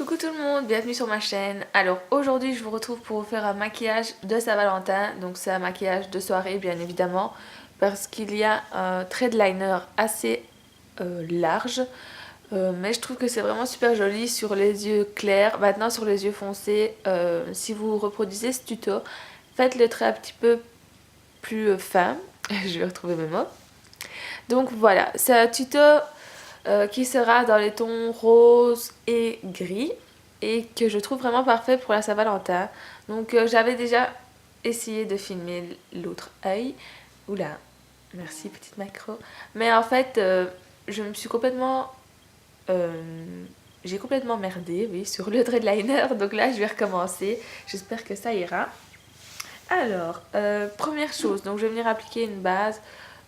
Coucou tout le monde, bienvenue sur ma chaîne. Alors aujourd'hui je vous retrouve pour vous faire un maquillage de Saint-Valentin. Donc c'est un maquillage de soirée bien évidemment, parce qu'il y a un trait de liner assez large. Mais je trouve que c'est vraiment super joli sur les yeux clairs. Maintenant sur les yeux foncés, si vous reproduisez ce tuto, faites le trait un petit peu plus fin. Je vais retrouver mes mots. Donc voilà, c'est un tuto qui sera dans les tons rose et gris et que je trouve vraiment parfait pour la Saint-Valentin. Donc j'avais déjà essayé de filmer l'autre œil. Oula, merci petite macro. Mais en fait, je me suis complètement... j'ai complètement merdé, oui, sur le trait de liner. Donc là, je vais recommencer. J'espère que ça ira. Alors, première chose, donc je vais venir appliquer une base.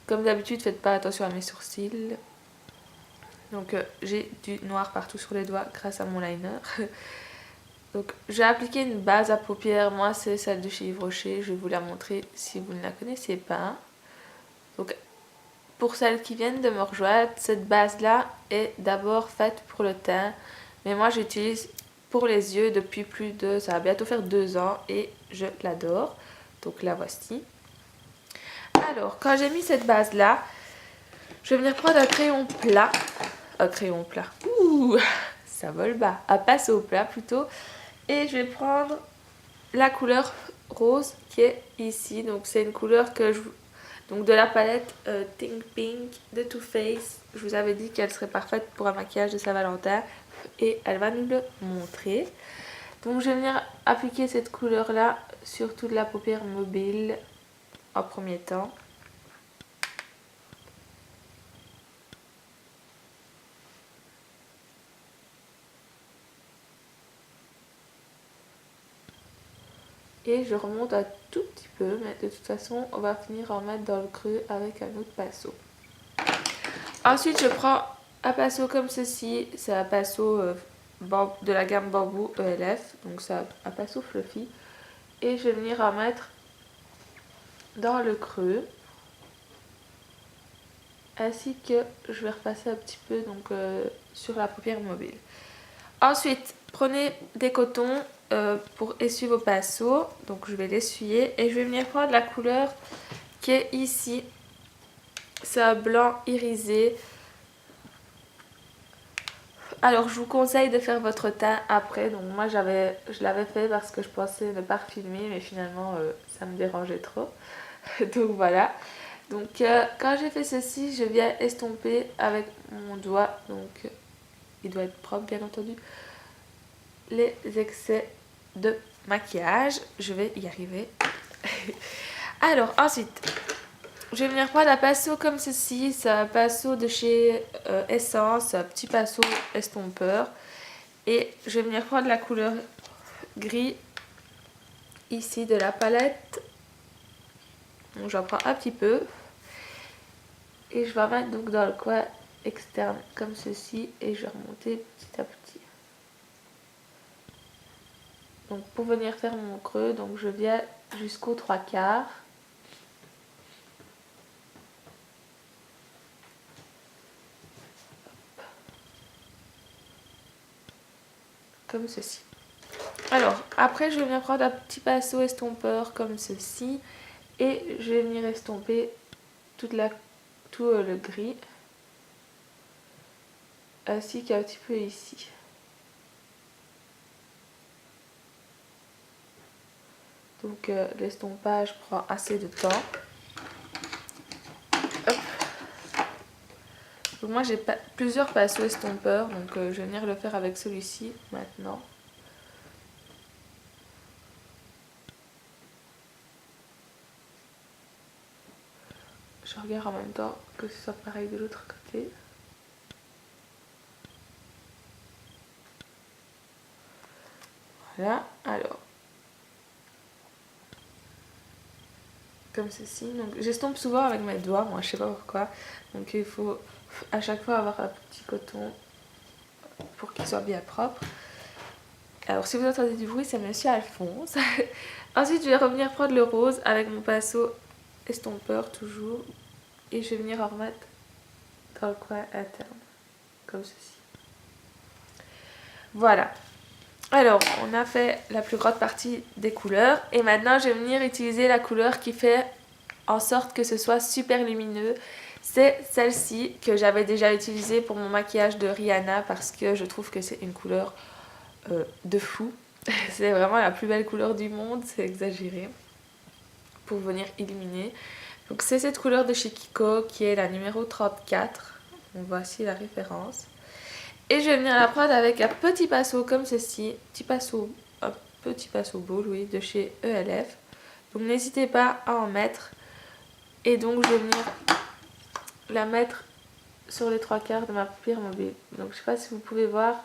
Comme d'habitude, faites pas attention à mes sourcils. Donc j'ai du noir partout sur les doigts grâce à mon liner. Donc j'ai appliqué une base à paupières, moi c'est celle de chez Yves Rocher, je vais vous la montrer si vous ne la connaissez pas. Donc pour celles qui viennent de me rejoindre, cette base là est d'abord faite pour le teint, mais moi j'utilise pour les yeux depuis ça va bientôt faire 2 ans et je l'adore. Donc la voici. Alors quand j'ai mis cette base là, je vais venir prendre un crayon plat. Un crayon plat. Ouh, ça vole bas. Un pinceau plat plutôt. Et je vais prendre la couleur rose qui est ici. Donc c'est une couleur que donc de la palette Think Pink de Too Faced. Je vous avais dit qu'elle serait parfaite pour un maquillage de Saint-Valentin. Et elle va nous le montrer. Donc je vais venir appliquer cette couleur là sur toute la paupière mobile en premier temps. Et je remonte un tout petit peu, mais de toute façon, on va finir en mettre dans le creux avec un autre pinceau. Ensuite, je prends un pinceau comme ceci. C'est un pinceau de la gamme Bamboo ELF. Donc c'est un pinceau fluffy. Et je vais venir en mettre dans le creux. Ainsi que je vais repasser un petit peu donc, sur la paupière mobile. Ensuite, prenez des cotons pour essuyer vos pinceaux. Donc je vais l'essuyer et je vais venir prendre la couleur qui est ici. C'est un blanc irisé. Alors je vous conseille de faire votre teint après. Donc moi je l'avais fait parce que je pensais ne pas refilmer, mais finalement ça me dérangeait trop. Donc voilà. Donc quand j'ai fait ceci, je viens estomper avec mon doigt. Donc il doit être propre bien entendu. Les excès de maquillage. Je vais y arriver. Alors ensuite, je vais venir prendre un pinceau comme ceci. C'est un pinceau de chez Essence, un petit pinceau estompeur. Et je vais venir prendre la couleur gris ici de la palette. Donc j'en prends un petit peu. Et je vais en mettre donc dans le coin externe comme ceci. Et je vais remonter petit à petit. Donc pour venir faire mon creux, donc je viens jusqu'aux 3/4. Comme ceci. Alors après je vais venir prendre un petit pinceau estompeur comme ceci. Et je vais venir estomper tout le gris. Ainsi qu'un petit peu ici. Donc l'estompage prend assez de temps. Hop. Donc moi j'ai plusieurs pinceaux estompeurs, donc je vais venir le faire avec celui-ci maintenant. Je regarde en même temps que ce soit pareil de l'autre côté. Voilà, alors. Comme ceci. Donc j'estompe souvent avec mes doigts, moi je sais pas pourquoi. Donc il faut à chaque fois avoir un petit coton pour qu'il soit bien propre. Alors si vous entendez du bruit, c'est monsieur Alphonse. Ensuite je vais revenir prendre le rose avec mon pinceau estompeur toujours. Et je vais venir en remettre dans le coin interne. Comme ceci. Voilà. Alors, on a fait la plus grande partie des couleurs. Et maintenant, je vais venir utiliser la couleur qui fait en sorte que ce soit super lumineux. C'est celle-ci que j'avais déjà utilisée pour mon maquillage de Rihanna parce que je trouve que c'est une couleur de fou. C'est vraiment la plus belle couleur du monde, c'est exagéré, pour venir illuminer. Donc c'est cette couleur de chez Kiko qui est la numéro 34. Donc voici la référence. Et je vais venir la prendre avec un petit pinceau comme ceci, un petit pinceau boule, oui, de chez ELF. Donc n'hésitez pas à en mettre. Et donc je vais venir la mettre sur les 3/4 de ma paupière mobile. Donc je sais pas si vous pouvez voir,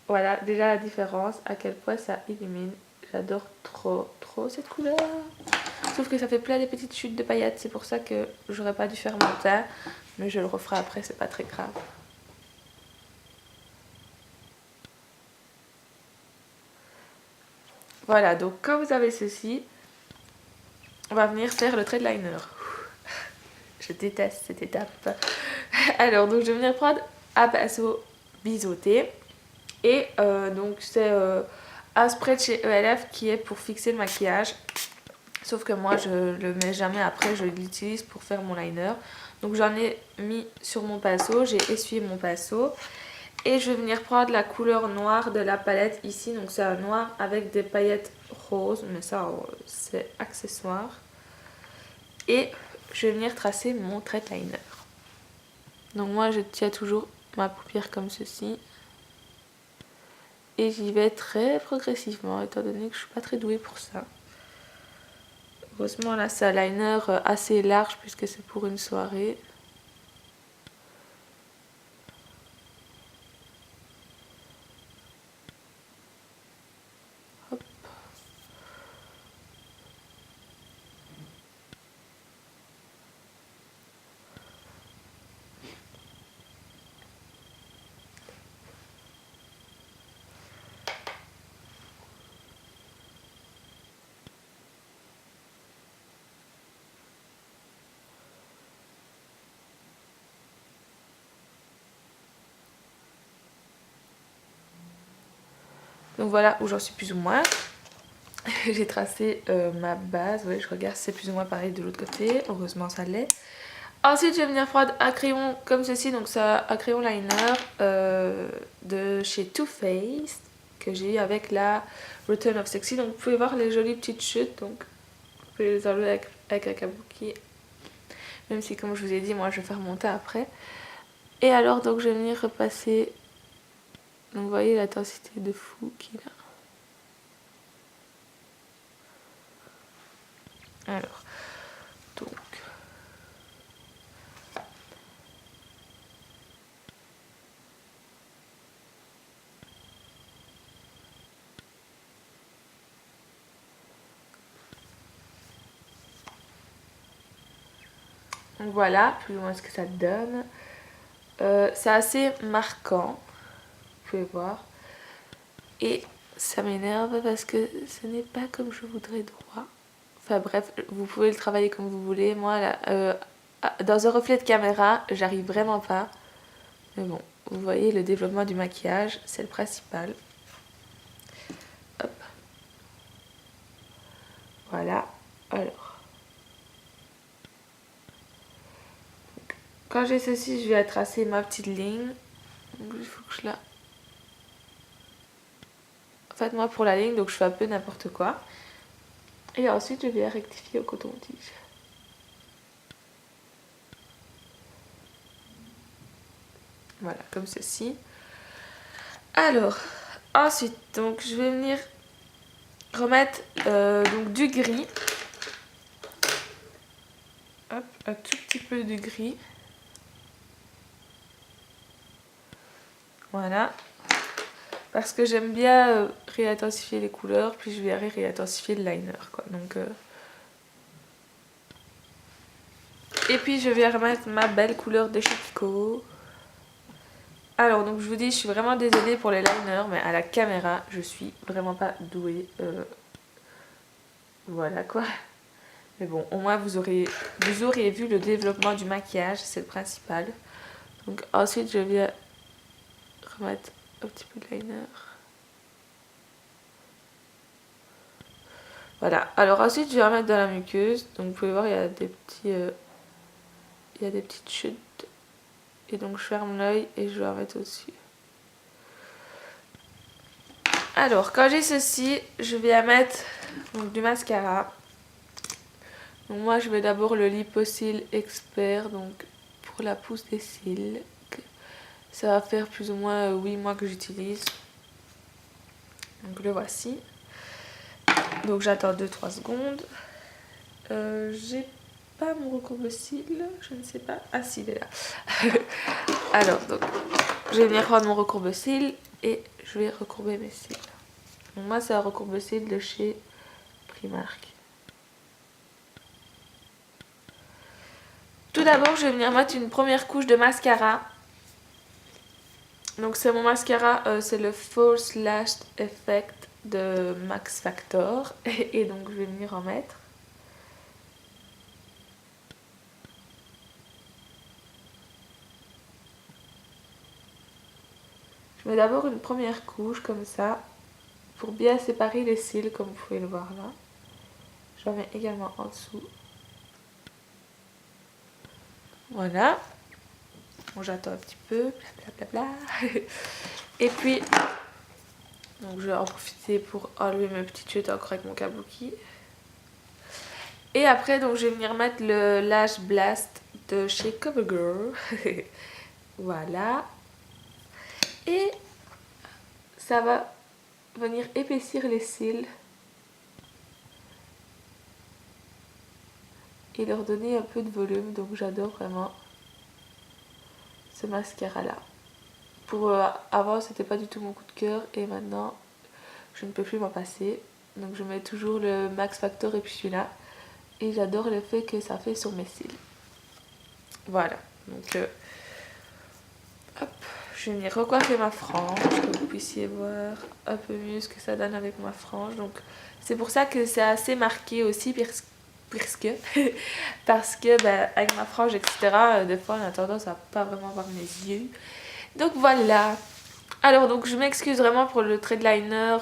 voilà déjà la différence, à quel point ça illumine. J'adore trop cette couleur. Sauf que ça fait plein de petites chutes de paillettes, c'est pour ça que j'aurais pas dû faire mon teint. Mais je le referai après, c'est pas très grave. Voilà, donc quand vous avez ceci, on va venir faire le trait de liner. Je déteste cette étape. Alors, donc je vais venir prendre un pinceau biseauté. Et donc c'est un spray de chez ELF qui est pour fixer le maquillage. Sauf que moi je le mets jamais après, je l'utilise pour faire mon liner. Donc j'en ai mis sur mon pinceau, j'ai essuyé mon pinceau. Et je vais venir prendre la couleur noire de la palette ici. Donc c'est un noir avec des paillettes roses, mais ça c'est accessoire. Et je vais venir tracer mon trait de liner. Donc moi je tiens toujours ma paupière comme ceci. Et j'y vais très progressivement étant donné que je suis pas très douée pour ça. Heureusement là c'est un liner assez large puisque c'est pour une soirée. Hop. Donc voilà où j'en suis plus ou moins. J'ai tracé ma base, oui, je regarde si c'est plus ou moins pareil de l'autre côté, heureusement ça l'est. Ensuite je vais venir prendre un crayon comme ceci, donc c'est un crayon liner de chez Too Faced que j'ai eu avec la Return of Sexy. Donc vous pouvez voir les jolies petites chutes, donc vous pouvez les enlever avec un kabuki. Même si comme je vous ai dit, moi je vais faire mon teint après. Et alors donc je vais venir repasser, donc vous voyez l'intensité de fou qu'il a. Alors, donc... Donc voilà, plus ou moins ce que ça donne. C'est assez marquant, vous pouvez voir. Et ça m'énerve parce que ce n'est pas comme je voudrais droit. Enfin bref, vous pouvez le travailler comme vous voulez. Moi, là, dans un reflet de caméra, j'arrive vraiment pas. Mais bon, vous voyez, le développement du maquillage, c'est le principal. Hop. Voilà. Alors. Quand j'ai ceci, je vais tracer ma petite ligne. Donc il faut que je la... En fait, moi pour la ligne, donc je fais un peu n'importe quoi. Et ensuite, je vais rectifier au coton-tige. Voilà, comme ceci. Alors, ensuite, donc je vais venir remettre donc du gris. Hop, un tout petit peu de gris. Voilà. Parce que j'aime bien réintensifier les couleurs, puis je vais réintensifier le liner, quoi. Donc, et puis je vais remettre ma belle couleur de chez Kiko. Alors, donc je vous dis, je suis vraiment désolée pour les liners, mais à la caméra, je suis vraiment pas douée. Voilà, quoi. Mais bon, au moins vous aurez vu le développement du maquillage, c'est le principal. Donc ensuite, je vais remettre un petit peu de liner. Voilà, alors ensuite je vais remettre dans la muqueuse. Donc vous pouvez voir, il y a des petits... il y a des petites chutes. Et donc je ferme l'œil et je vais remettre au-dessus. Alors, quand j'ai ceci, je vais mettre donc, du mascara. Donc moi, je vais d'abord le Lipo-Cils Expert, donc pour la pousse des cils. Ça va faire plus ou moins 8 mois que j'utilise. Donc le voici. Donc j'attends 2-3 secondes. J'ai pas mon recourbe-cils, je ne sais pas. Ah si, il est là. Alors, donc, je vais venir prendre mon recourbe-cils et je vais recourber mes cils. Donc moi, c'est un recourbe-cils de chez Primark. Tout d'abord, je vais venir mettre une première couche de mascara. Donc c'est mon mascara, c'est le False Lash Effect de Max Factor. Et donc je vais venir en mettre. Je mets d'abord une première couche comme ça, pour bien séparer les cils comme vous pouvez le voir là. J'en mets également en dessous. Voilà. Bon, j'attends un petit peu, blablabla. Et puis, donc je vais en profiter pour enlever mes petites chutes encore avec mon kabuki. Et après, donc je vais venir mettre le Lash Blast de chez CoverGirl. Voilà. Et ça va venir épaissir les cils. Et leur donner un peu de volume. Donc j'adore vraiment ce mascara là. Pour avant c'était pas du tout mon coup de cœur et maintenant je ne peux plus m'en passer. Donc je mets toujours le Max Factor et puis celui-là. Et j'adore l'effet que ça fait sur mes cils. Voilà. Donc hop, je vais venir recoiffer ma frange, que vous puissiez voir un peu mieux ce que ça donne avec ma frange. Donc c'est pour ça que c'est assez marqué aussi parce que ben, avec ma frange etc. Des fois on a tendance à pas vraiment voir mes yeux. Donc voilà. Alors donc je m'excuse vraiment pour le trait de liner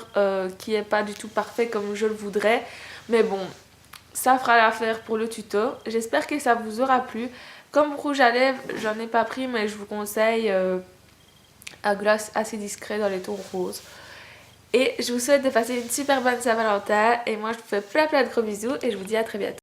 qui est pas du tout parfait comme je le voudrais. Mais bon, ça fera l'affaire pour le tuto. J'espère que ça vous aura plu. Comme rouge à lèvres, j'en ai pas pris mais je vous conseille un gloss assez discret dans les tons roses. Et je vous souhaite de passer une super bonne Saint-Valentin. Et moi je vous fais plein de gros bisous et je vous dis à très bientôt.